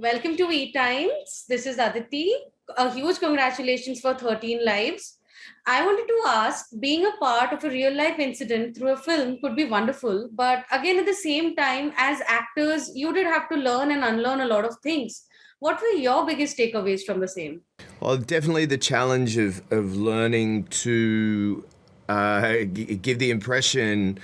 Welcome to ETimes. This is Aditi. A huge congratulations for 13 lives. I wanted to ask, being a part of a real life incident through a film could be wonderful, but again, at the same time, as actors, you did have to learn and unlearn a lot of things. What were your biggest takeaways from the same? Well, definitely the challenge of learning to give the impression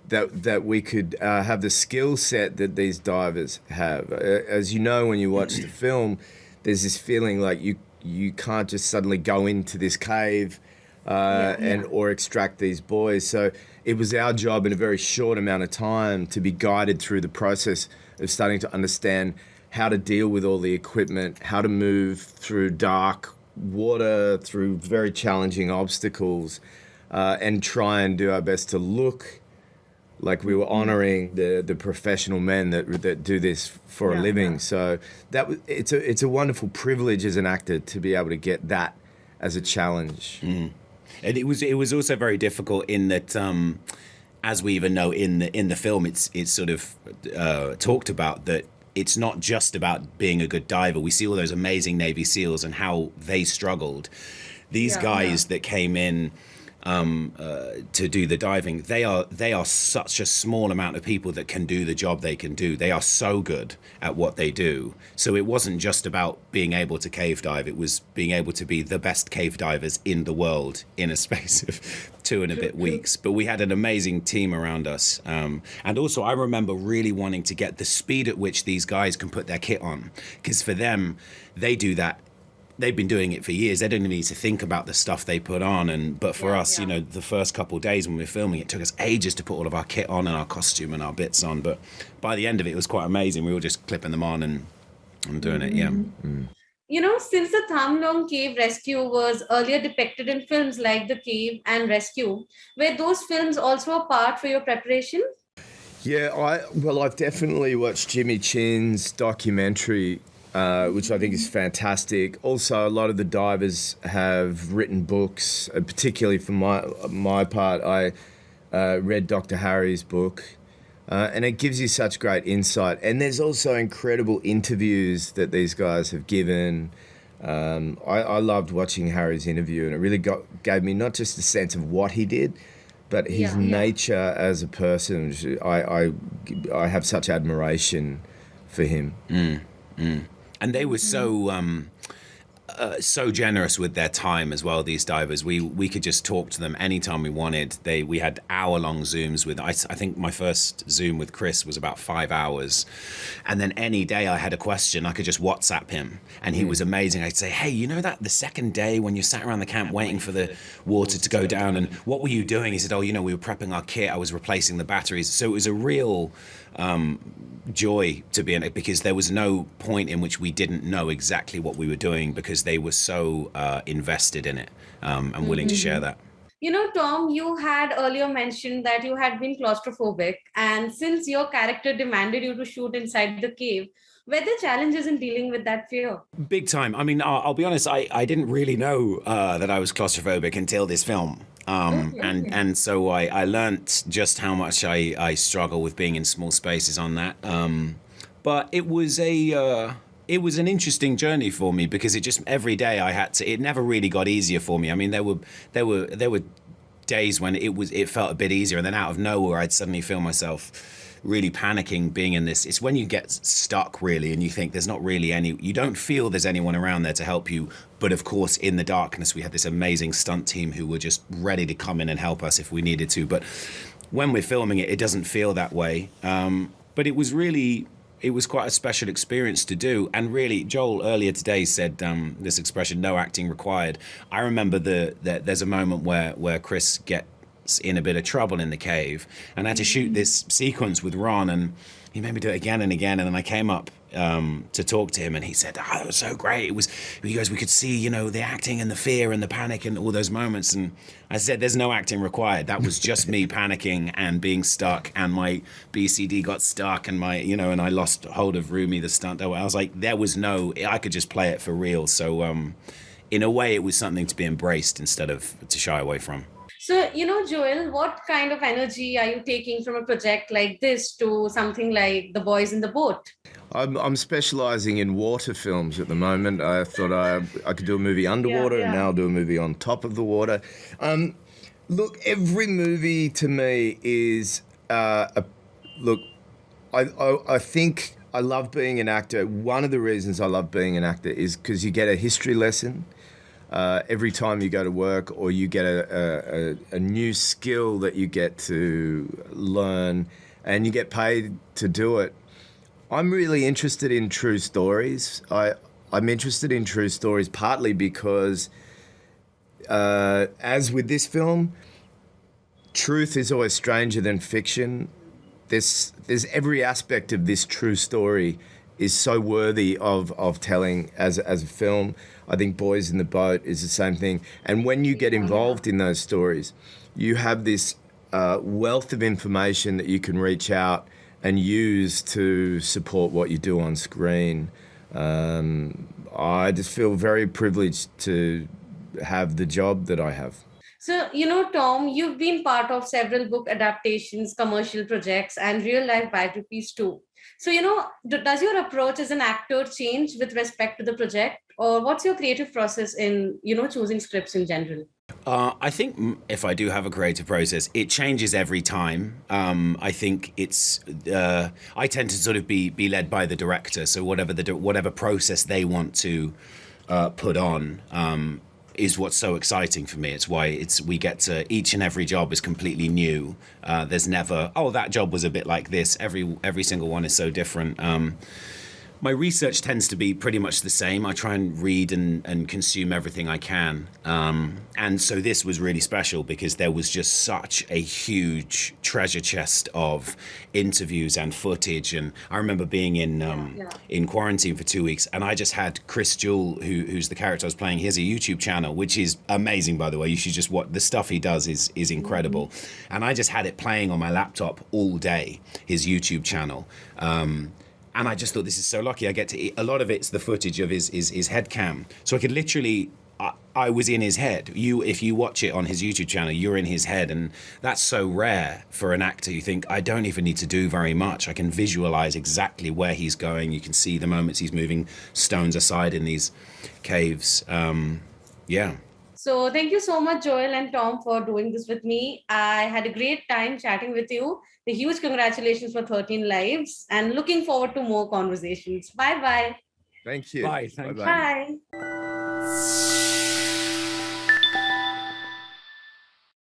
that we could have the skill set that these divers have. As you know, when you watch the film, there's this feeling like you can't just suddenly go into this cave or extract these buoys. So it was our job in a very short amount of time to be guided through the process of starting to understand how to deal with all the equipment, how to move through dark water, through very challenging obstacles, and try and do our best to look like we were honoring the professional men that do this for a living. Yeah. So it's a wonderful privilege as an actor to be able to get that as a challenge. And it was also very difficult in that, as we even know in the film, it's sort of talked about that it's not just about being a good diver. We see all those amazing Navy SEALs and how they struggled. These guys that came in to do the diving, they are such a small amount of people that can do the job they can do. They are so good at what they do. So it wasn't just about being able to cave dive. It was being able to be the best cave divers in the world in a space of 2 and a bit weeks. But we had an amazing team around us. And also I remember really wanting to get the speed at which these guys can put their kit on. Because for them, they do that. They've been doing it for years. They don't even need to think about the stuff they put on. But for us, you know, the first couple of days when we were filming, it took us ages to put all of our kit on and our costume and our bits on. But by the end of it, it was quite amazing. We were just clipping them on and doing it, You know, since the Tham Luang Cave Rescue was earlier depicted in films like The Cave and Rescue, were those films also a part for your preparation? Yeah, I've definitely watched Jimmy Chin's documentary, which I think is fantastic. Also, a lot of the divers have written books, particularly for my part. I read Dr. Harry's book, and it gives you such great insight. And there's also incredible interviews that these guys have given. I loved watching Harry's interview, and it really gave me not just a sense of what he did, but his nature as a person. I have such admiration for him. And they were so generous with their time as well, these divers. We could just talk to them anytime we wanted. We had hour-long Zooms with, I think my first Zoom with Chris was about 5 hours. And then any day I had a question, I could just WhatsApp him. And he was amazing. I'd say, hey, you know that the second day when you sat around the camp waiting for the water to go down, and what were you doing? He said, oh, you know, we were prepping our kit. I was replacing the batteries. So it was a real joy to be in it, because there was no point in which we didn't know exactly what we were doing, because they were so invested in it and willing to share that. You know, Tom, you had earlier mentioned that you had been claustrophobic, and since your character demanded you to shoot inside the cave, were there challenges in dealing with that fear? Big time. I mean, I'll be honest, I didn't really know that I was claustrophobic until this film. And so I learnt just how much I struggle with being in small spaces on that. But it was an interesting journey for me, because it just every day it never really got easier for me. I mean, there were days when it felt a bit easier, and then out of nowhere I'd suddenly feel myself really panicking being in this. It's when you get stuck really, and you think there's not really you don't feel there's anyone around there to help you. But of course, in the darkness, we had this amazing stunt team who were just ready to come in and help us if we needed to. But when we're filming it, it doesn't feel that way. But it was quite a special experience to do. And really, Joel earlier today said this expression, no acting required. I remember there's a moment where Chris gets in a bit of trouble in the cave, and I had to shoot this sequence with Ron, and he made me do it again and again. And then I came up to talk to him, and he said, oh, it was so great. It was, you guys, we could see, you know, the acting and the fear and the panic and all those moments. And I said, there's no acting required. That was just me panicking and being stuck, and my BCD got stuck, and and I lost hold of Rumi, the stunt double. I was like, I could just play it for real. So in a way, it was something to be embraced instead of to shy away from. So, Joel, what kind of energy are you taking from a project like this to something like The Boys in the Boat? I'm specializing in water films at the moment. I thought I could do a movie Yeah, underwater, and yeah. now I'll do a movie on top of the water. Look, every movie to me is look. I think I love being an actor. One of the reasons I love being an actor is because you get a history lesson every time you go to work, or you get a new skill that you get to learn, and you get paid to do it. I'm really interested in true stories. I'm interested in true stories partly because, as with this film, truth is always stranger than fiction. There's every aspect of this true story is so worthy of telling as a film. I think Boys in the Boat is the same thing. And when you get involved in those stories, you have this wealth of information that you can reach out and use to support what you do on screen. I just feel very privileged to have the job that I have. So, Tom, you've been part of several book adaptations, commercial projects, and real life biographies too. So, does your approach as an actor change with respect to the project, or what's your creative process in, choosing scripts in general? I think if I do have a creative process, it changes every time. I think I tend to sort of be led by the director. So whatever process they want to put on is what's so exciting for me. It's why we get to each and every job is completely new. There's never that job was a bit like this. Every single one is so different. My research tends to be pretty much the same. I try and read and consume everything I can. And so this was really special because there was just such a huge treasure chest of interviews and footage. And I remember being in quarantine for 2 weeks, and I just had Chris Jewell, who's the character I was playing. He has a YouTube channel, which is amazing, by the way. You should just watch the stuff he does is incredible. And I just had it playing on my laptop all day, his YouTube channel. And I just thought, this is so lucky. I get to a lot of it's the footage of his head cam. So I could literally, I was in his head. If you watch it on his YouTube channel, you're in his head. And that's so rare for an actor. You think, I don't even need to do very much. I can visualize exactly where he's going. You can see the moments he's moving stones aside in these caves. Yeah. So thank you so much, Joel and Tom, for doing this with me. I had a great time chatting with you. A huge congratulations for 13 lives and looking forward to more conversations. Bye-bye. Thank you. Bye. Thank you. Bye-bye. Bye.